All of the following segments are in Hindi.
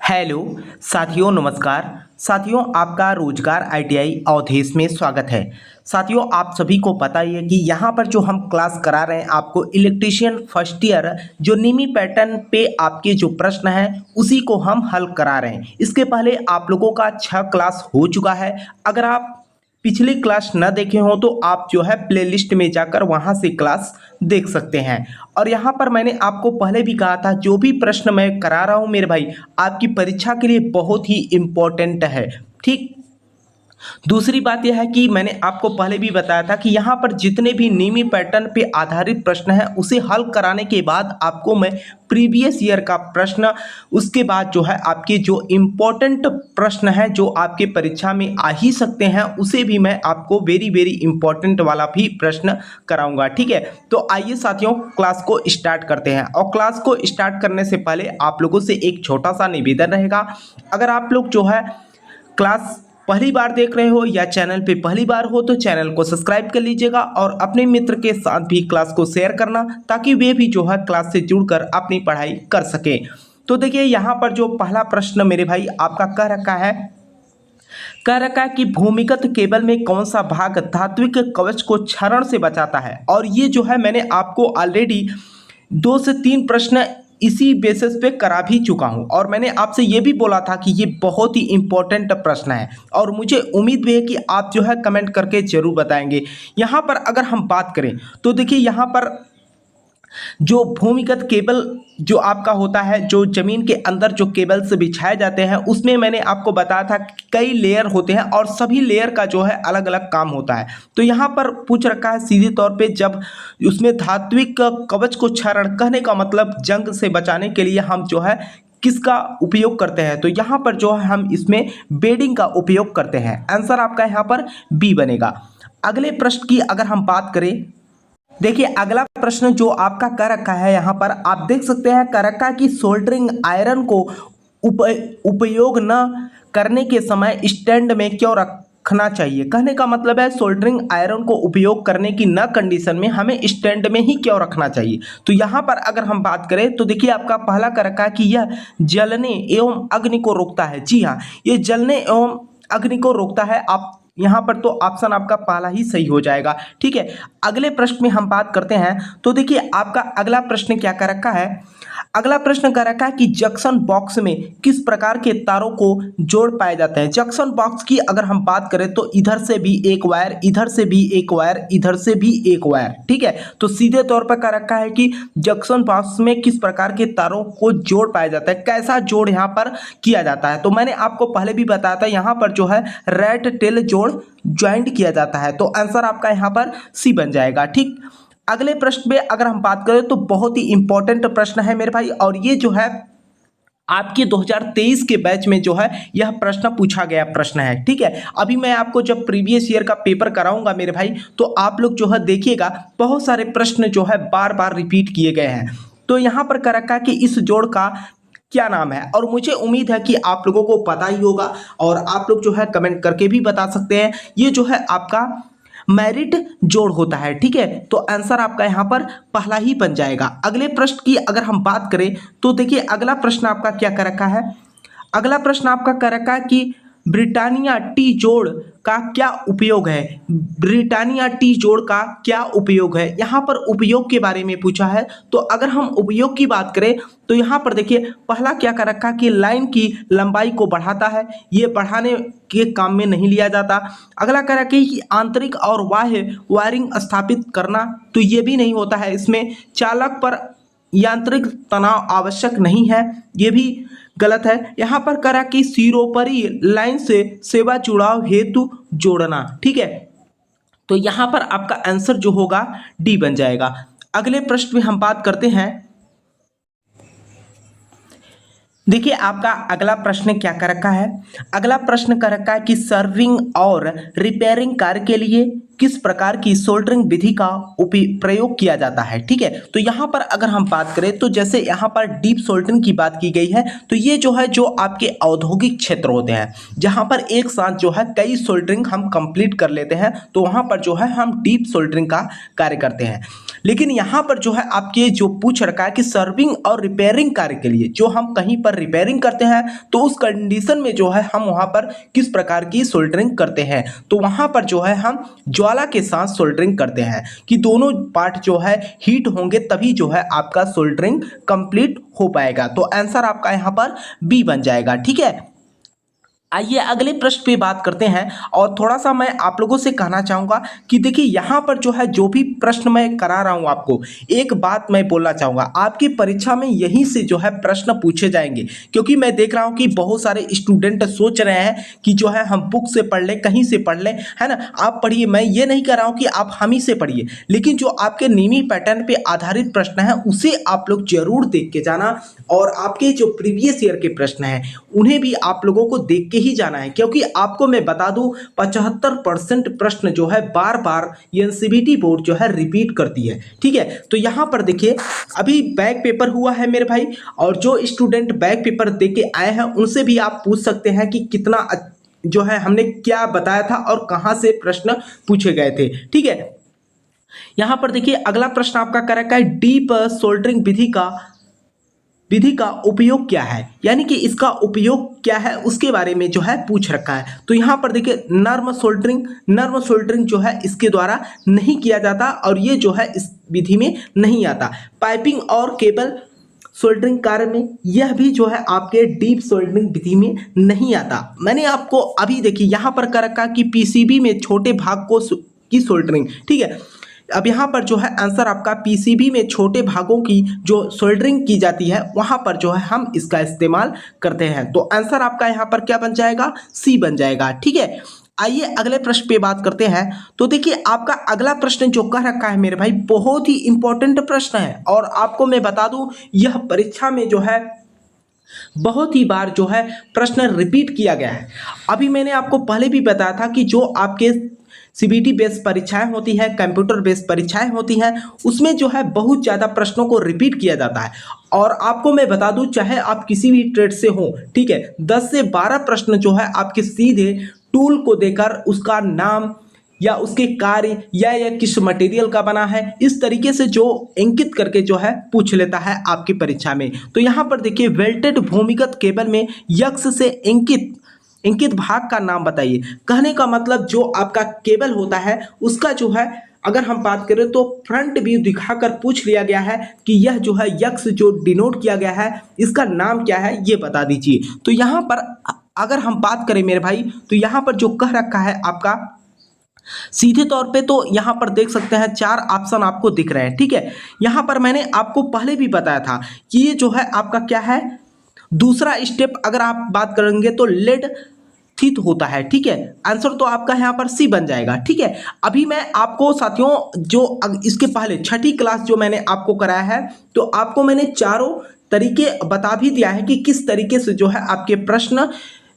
हेलो साथियों, नमस्कार साथियों। आपका रोजगार आईटीआई अवधेश में स्वागत है। साथियों, आप सभी को पता ही है कि यहाँ पर जो हम क्लास करा रहे हैं आपको इलेक्ट्रीशियन फर्स्ट ईयर जो नीमी पैटर्न पे आपके जो प्रश्न हैं उसी को हम हल करा रहे हैं। इसके पहले आप लोगों का 6 क्लास हो चुका है। अगर आप पिछली क्लास न देखे हो तो आप जो है प्लेलिस्ट में जाकर वहाँ से क्लास देख सकते हैं। और यहाँ पर मैंने आपको पहले भी कहा था जो भी प्रश्न मैं करा रहा हूँ मेरे भाई आपकी परीक्षा के लिए बहुत ही इम्पोर्टेंट है। ठीक, दूसरी बात यह है कि मैंने आपको पहले भी बताया था कि यहाँ पर जितने भी नीमी पैटर्न पे आधारित प्रश्न है उसे हल कराने के बाद आपको मैं प्रीवियस ईयर का प्रश्न, उसके बाद जो है आपके जो इम्पोर्टेंट प्रश्न है जो आपके परीक्षा में आ ही सकते हैं उसे भी मैं आपको वेरी वेरी इंपॉर्टेंट वाला भी प्रश्न कराऊंगा। ठीक है, तो आइए साथियों क्लास को स्टार्ट करते हैं। और क्लास को स्टार्ट करने से पहले आप लोगों से एक छोटा सा निवेदन रहेगा। अगर आप लोग जो है क्लास पहली बार देख रहे हो या चैनल पे पहली बार हो तो चैनल को सब्सक्राइब कर लीजिएगा और अपने मित्र के साथ भी क्लास को शेयर करना ताकि वे भी जो है क्लास से जुड़कर अपनी पढ़ाई कर सके। तो देखिए यहाँ पर जो पहला प्रश्न मेरे भाई आपका कह रखा है कि भूमिगत केबल में कौन सा भाग धात्विक कवच को क्षरण से बचाता है। और ये जो है मैंने आपको ऑलरेडी 2 से 3 प्रश्न इसी बेसिस पे करा भी चुका हूं और मैंने आपसे ये भी बोला था कि ये बहुत ही इंपॉर्टेंट प्रश्न है और मुझे उम्मीद भी है कि आप जो है कमेंट करके जरूर बताएंगे। यहाँ पर अगर हम बात करें तो देखिए यहाँ पर जो भूमिगत केबल जो आपका होता है जो जमीन के अंदर जो केबल्स बिछाए जाते हैं उसमें मैंने आपको बताया था कई लेयर होते हैं और सभी लेयर का जो है अलग अलग काम होता है। तो यहाँ पर पूछ रखा है सीधे तौर पे जब उसमें धात्विक कवच को क्षरण, कहने का मतलब जंग से बचाने के लिए हम जो है किसका उपयोग करते हैं, तो यहाँ पर जो है हम इसमें बेडिंग का उपयोग करते हैं। आंसर आपका यहाँ पर बी बनेगा। अगले प्रश्न की अगर हम बात करें, देखिए अगला प्रश्न जो आपका कर रखा है यहाँ पर आप देख सकते हैं कर रखा है कि सोल्डरिंग आयरन को उपयोग न करने के समय स्टैंड में क्यों रखना चाहिए। कहने का मतलब है सोल्डरिंग आयरन को उपयोग करने की न कंडीशन में हमें स्टैंड में ही क्यों रखना चाहिए। तो यहाँ पर अगर हम बात करें तो देखिए आपका पहला कर रखा है कि यह जलने एवं अग्नि को रोकता है। जी हाँ, ये जलने एवं अग्नि को रोकता है। आप यहाँ पर तो ऑप्शन आपका पहला ही सही हो जाएगा। ठीक है, अगले प्रश्न में हम बात करते हैं तो देखिए आपका अगला प्रश्न क्या कर रखा है। अगला प्रश्न कर रखा है कि जंक्शन बॉक्स में किस प्रकार के तारों को जोड़ पाए जाते हैं। जंक्शन बॉक्स की अगर हम बात करें तो इधर से भी एक वायर, इधर से भी एक वायर, इधर से भी एक वायर। ठीक है, तो सीधे तौर पर कर रखा है कि जंक्शन बॉक्स में किस प्रकार के तारों को जोड़ पाया जाता है, कैसा जोड़ यहाँ पर किया जाता है। तो मैंने आपको पहले भी बताया था यहाँ पर जो है रेट टेल जोड़ ज्वाइंट किया जाता है। तो आंसर आपका यहाँ पर सी बन जाएगा। ठीक, अगले प्रश्न में अगर हम बात करें तो बहुत ही इंपॉर्टेंट प्रश्न है मेरे भाई और ये जो है आपके 2023 के बैच में जो है यह प्रश्न पूछा गया प्रश्न है। ठीक है, अभी मैं आपको जब प्रीवियस ईयर का पेपर कराऊंगा मेरे भाई तो आप लोग जो है देखिएगा बहुत सारे प्रश्न जो है बार बार रिपीट किए गए हैं। तो यहाँ पर कर रखा है कि इस जोड़ का क्या नाम है और मुझे उम्मीद है कि आप लोगों को पता ही होगा और आप लोग जो है कमेंट करके भी बता सकते हैं। ये जो है आपका मैरिट जोड़ होता है। ठीक है, तो आंसर आपका यहाँ पर पहला ही बन जाएगा। अगले प्रश्न की अगर हम बात करें तो देखिए अगला प्रश्न आपका क्या कर रखा है। अगला प्रश्न आपका कर रखा है कि ब्रिटानिया टी जोड़ का क्या उपयोग है। ब्रिटानिया टी जोड़ का क्या उपयोग है, यहाँ पर उपयोग के बारे में पूछा है। तो अगर हम उपयोग की बात करें तो यहाँ पर देखिए पहला क्या कर रखा कि लाइन की लंबाई को बढ़ाता है, ये बढ़ाने के काम में नहीं लिया जाता। अगला कर रखा कि आंतरिक और बाह्य वायरिंग स्थापित करना, तो ये भी नहीं होता है। इसमें चालक पर यांत्रिक तनाव आवश्यक नहीं है, ये भी गलत है। यहाँ पर करा कि सिरोपरी लाइन से सेवा जुड़ाव हेतु जोड़ना। ठीक है, तो यहाँ पर आपका आंसर जो होगा डी बन जाएगा। अगले प्रश्न में हम बात करते हैं। देखिए आपका अगला प्रश्न क्या कर रखा है। अगला प्रश्न कर रखा है कि सर्विंग और रिपेयरिंग कार्य के लिए किस प्रकार की सोल्डरिंग विधि का प्रयोग किया जाता है। ठीक है, तो यहाँ पर अगर हम बात करें तो जैसे यहाँ पर डीप सोल्डरिंग की बात की गई है तो ये जो है जो आपके औद्योगिक क्षेत्र होते हैं जहाँ पर एक साथ जो है कई सोल्डरिंग हम कंप्लीट कर लेते हैं तो वहाँ पर जो है हम डीप सोल्डरिंग का कार्य करते हैं। लेकिन यहाँ पर जो है आपके जो पूछ रखा है कि सर्विंग और रिपेयरिंग कार्य के लिए जो हम कहीं पर रिपेयरिंग करते हैं तो उस कंडीशन में जो है हम वहाँ पर किस प्रकार की सोल्डरिंग करते हैं, तो वहाँ पर जो है हम ज्वाला के साथ सोल्डरिंग करते हैं कि दोनों पार्ट जो है हीट होंगे तभी जो है आपका सोल्डरिंग कंप्लीट हो पाएगा। तो आंसर आपका यहाँ पर बी बन जाएगा। ठीक है, आइए अगले प्रश्न पे बात करते हैं। और थोड़ा सा मैं आप लोगों से कहना चाहूँगा कि देखिए यहाँ पर जो है जो भी प्रश्न मैं करा रहा हूँ आपको, एक बात मैं बोलना चाहूँगा, आपकी परीक्षा में यहीं से जो है प्रश्न पूछे जाएंगे, क्योंकि मैं देख रहा हूँ कि बहुत सारे स्टूडेंट सोच रहे हैं कि जो है हम बुक से पढ़ लें, कहीं से पढ़ लें, है ना। आप पढ़िए, मैं ये नहीं कर रहा हूँ कि आप हम ही से पढ़िए, लेकिन जो आपके नियमी पैटर्न पे आधारित प्रश्न है उसे आप लोग जरूर देख के जाना, और आपके जो प्रीवियस ईयर के प्रश्न हैं उन्हें भी आप लोगों को देख के ही जाना है, क्योंकि आपको मैं बता दूं 75% प्रश्न जो है बार बार एनसीईआरटी बोर्ड जो है रिपीट करती है। ठीक है, तो यहां पर देखिए अभी बैक पेपर हुआ है मेरे भाई, और जो स्टूडेंट बैक पेपर दे के आए हैं उनसे भी आप पूछ सकते हैं कि कितना जो है हमने क्या बताया था और कहां से प्रश्न पूछे गए थे। ठीक है, यहां पर देखिए अगला प्रश्न आपका कर रखा है डीप सोल्डरिंग विधि का उपयोग क्या है, यानी कि इसका उपयोग क्या है उसके बारे में जो है पूछ रखा है। तो यहाँ पर देखिए नर्म सोल्डरिंग जो है इसके द्वारा नहीं किया जाता, और ये जो है इस विधि में नहीं आता। पाइपिंग और केबल सोल्डरिंग कार्य में यह भी जो है आपके डीप सोल्डरिंग विधि में नहीं आता। मैंने आपको अभी देखिए यहाँ पर कर रखा कि पीसीबी में छोटे भाग की सोल्डरिंग। ठीक है, अब यहाँ पर जो है आंसर आपका पीसीबी में छोटे भागों की जो सोल्डरिंग की जाती है वहाँ पर जो है हम इसका इस्तेमाल करते हैं। तो आंसर आपका यहाँ पर क्या बन जाएगा, सी बन जाएगा। ठीक है, आइए अगले प्रश्न पे बात करते हैं। तो देखिए आपका अगला प्रश्न जो कह रखा है मेरे भाई बहुत ही इंपॉर्टेंट प्रश्न है, और आपको मैं बता दूं यह परीक्षा में जो है बहुत ही बार जो है प्रश्न रिपीट किया गया है। अभी मैंने आपको पहले भी बताया था कि जो आपके सीबीटी बेस्ड परीक्षाएं होती है, कंप्यूटर बेस्ड परीक्षाएं होती हैं, उसमें जो है बहुत ज़्यादा प्रश्नों को रिपीट किया जाता है। और आपको मैं बता दूं चाहे आप किसी भी ट्रेड से हो, ठीक है, 10 से 12 प्रश्न जो है आपके सीधे टूल को देकर उसका नाम या उसके कार्य या किस मटेरियल का बना है इस तरीके से जो अंकित करके जो है पूछ लेता है आपकी परीक्षा में। तो यहाँ पर देखिए वेल्टेड भूमिगत केबल में यक्ष से अंकित भाग का नाम बताइए। कहने का मतलब जो आपका केबल होता है उसका जो है अगर हम बात करें तो फ्रंट व्यू दिखाकर पूछ लिया गया है कि यह जो है यक्ष जो डिनोट किया गया है इसका नाम क्या है ये बता दीजिए। तो यहाँ पर अगर हम बात करें मेरे भाई तो यहाँ पर जो कह रखा है आपका सीधे तौर पे तो यहाँ पर देख सकते हैं 4 ऑप्शन आपको दिख रहे हैं। ठीक है, यहाँ पर मैंने आपको पहले भी बताया था कि ये जो है आपका क्या है दूसरा स्टेप अगर आप बात करेंगे तो लेड थिथ होता है। ठीक है, आंसर तो आपका यहाँ पर सी बन जाएगा। ठीक है, अभी मैं आपको साथियों जो इसके पहले छठी क्लास जो मैंने आपको कराया है तो आपको मैंने चारों तरीके बता भी दिया है कि किस तरीके से जो है आपके प्रश्न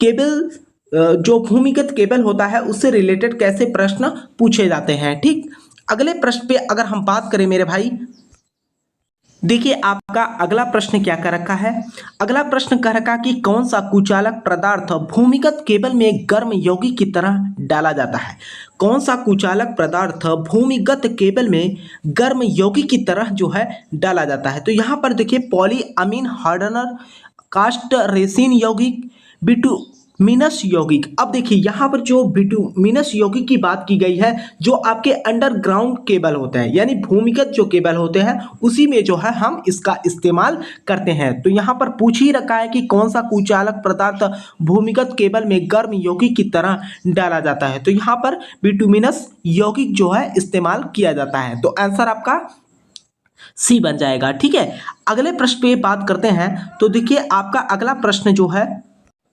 केबल जो भूमिगत केबल होता है उससे रिलेटेड कैसे प्रश्न पूछे जाते हैं। ठीक, अगले प्रश्न पे अगर हम बात करें मेरे भाई देखिए आपका अगला प्रश्न क्या कर रखा है। अगला प्रश्न कह रखा कि कौन सा कुचालक पदार्थ भूमिगत केबल में गर्म यौगिक की तरह डाला जाता है। कौन सा कुचालक पदार्थ भूमिगत केबल में गर्म यौगिक की तरह जो है डाला जाता है। तो यहाँ पर देखिए पॉलीअमीन हार्डनर, कास्ट रेसिन यौगिक, बिटुमिनस यौगिक। अब देखिए यहाँ पर जो बिटुमिनस यौगिक की बात की गई है जो आपके अंडरग्राउंड केबल होते हैं यानी भूमिगत जो केबल होते हैं उसी में जो है हम इसका इस्तेमाल करते हैं। तो यहाँ पर पूछ ही रखा है कि कौन सा कुचालक पदार्थ भूमिगत केबल में गर्म यौगिक की तरह डाला जाता है। तो यहाँ पर बिटुमिनस यौगिक जो है इस्तेमाल किया जाता है। तो आंसर आपका सी बन जाएगा। ठीक है, अगले प्रश्न पे बात करते हैं। तो देखिए आपका अगला प्रश्न जो है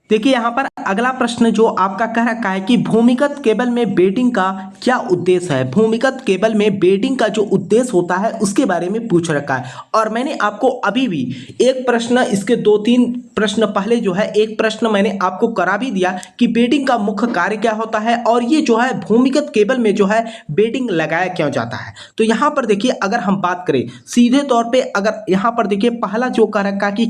देखिए यहाँ पर अगला प्रश्न जो आपका कह रखा है कि भूमिगत केबल में बेडिंग का क्या उद्देश्य है। भूमिगत केबल में बेडिंग का जो उद्देश्य होता है उसके बारे में पूछ रखा है। और मैंने आपको अभी भी एक प्रश्न इसके 2-3 प्रश्न पहले जो है एक प्रश्न मैंने आपको करा भी दिया कि बेडिंग का मुख्य कार्य क्या होता है और ये जो है भूमिगत केबल में जो है बेडिंग लगाया क्यों जाता है। तो यहाँ पर देखिए अगर हम बात करें सीधे तौर पर अगर यहाँ पर देखिए पहला जो कह रखा कि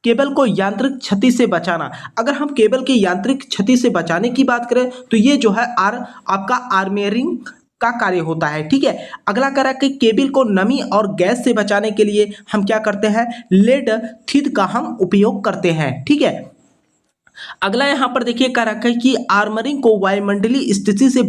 केबल को यांत्रिक क्षति से बचाना। अगर हम केबल की यांत्रिक क्षति से बचाने की बात करें तो ये जो है आपका आर्मेरिंग का कार्य होता है। ठीक है, अगला कह रहा है कि केबल को नमी और गैस से बचाने के लिए हम क्या करते हैं, लेड थिद का हम उपयोग करते हैं। ठीक है, अगला यहां पर देखिए कह रखा है कि आर्मरिंग को वायुमंडलीय स्थिति से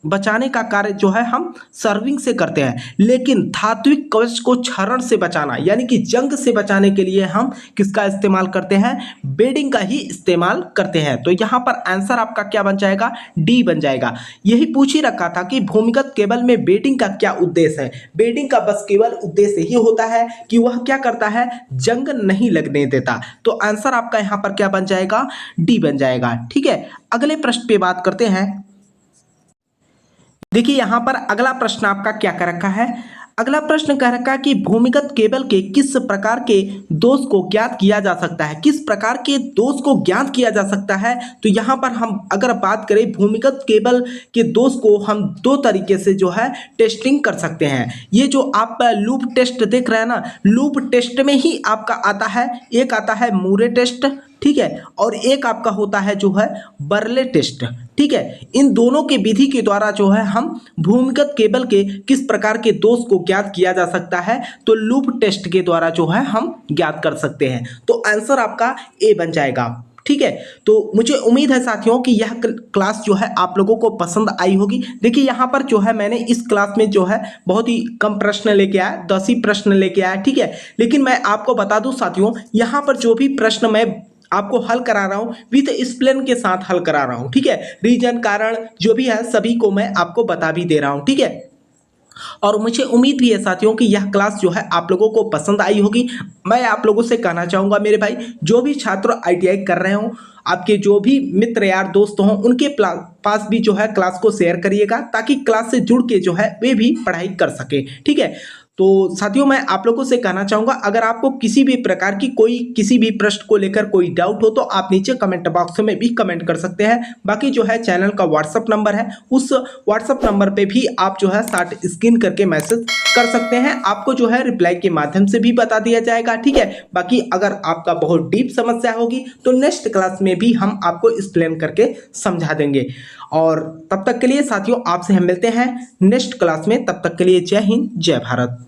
बचाने का कार्य जो है हम सर्विंग से करते हैं, लेकिन धात्विक कवच को क्षरण से बचाना यानी कि जंग से बचाने के लिए हम किसका इस्तेमाल करते हैं, बेडिंग का ही इस्तेमाल करते हैं। तो यहाँ पर आंसर आपका क्या बन जाएगा, डी बन जाएगा। यही पूछ ही रखा था कि भूमिगत केबल में बेडिंग का क्या उद्देश्य है। बेडिंग का बस केवल उद्देश्य ही होता है कि वह क्या करता है, जंग नहीं लगने देता। तो आंसर आपका यहाँ पर क्या बन जाएगा, डी बन जाएगा। ठीक है, अगले प्रश्न पे बात करते हैं। देखिए यहां पर अगला प्रश्न आपका क्या कर रखा है, अगला प्रश्न कह रखा है कि भूमिगत केबल के किस प्रकार के दोष को ज्ञात किया जा सकता है, किस प्रकार के दोष को ज्ञात किया जा सकता है। तो यहाँ पर हम अगर बात करें भूमिगत केबल के दोष को हम दो तरीके से जो है टेस्टिंग कर सकते हैं। ये जो आप लूप टेस्ट देख रहे हैं ना, लूप टेस्ट में ही आपका आता है, एक आता है मूरे टेस्ट, ठीक है, और एक आपका होता है जो है बर्ले टेस्ट। ठीक है, इन दोनों के विधि के द्वारा जो है हम भूमिगत केबल के किस प्रकार के दोष को ज्ञात किया जा सकता है, तो लूप टेस्ट के द्वारा जो है हम ज्ञात कर सकते हैं। तो आंसर आपका ए बन जाएगा। ठीक है, तो मुझे उम्मीद है साथियों कि यह क्लास जो है आप लोगों को पसंद आई होगी। देखिए यहाँ पर जो है मैंने इस क्लास में जो है बहुत ही कम प्रश्न लेके आया, 10 ही प्रश्न लेके आया। ठीक है, लेकिन मैं आपको बता दूं साथियों, यहाँ पर जो भी प्रश्न मैं आपको हल करा रहा हूं विद एक्सप्लेन के साथ हल करा रहा हूं। ठीक है, रीजन कारण जो भी है सभी को मैं आपको बता भी दे रहा हूं। ठीक है, और मुझे उम्मीद भी है साथियों कि यह क्लास जो है आप लोगों को पसंद आई होगी। मैं आप लोगों से कहना चाहूँगा मेरे भाई, जो भी छात्र ITI कर रहे हो, आपके जो भी मित्र यार दोस्त हों, उनके पास भी जो है क्लास को शेयर करिएगा, ताकि क्लास से जुड़ के जो है वे भी पढ़ाई कर सके। ठीक है, तो साथियों मैं आप लोगों से कहना चाहूँगा, अगर आपको किसी भी प्रकार की किसी भी प्रश्न को लेकर कोई डाउट हो तो आप नीचे कमेंट बॉक्स में भी कमेंट कर सकते हैं। बाकी जो है चैनल का व्हाट्सअप नंबर है, उस व्हाट्सअप नंबर पे भी आप जो है शॉर्ट स्क्रीन करके मैसेज कर सकते हैं, आपको जो है रिप्लाई के माध्यम से भी बता दिया जाएगा। ठीक है, बाकी अगर आपका बहुत डीप समस्या होगी तो नेक्स्ट क्लास में भी हम आपको एक्सप्लेन करके समझा देंगे। और तब तक के लिए साथियों आपसे हम मिलते हैं नेक्स्ट क्लास में। तब तक के लिए जय हिंद, जय भारत।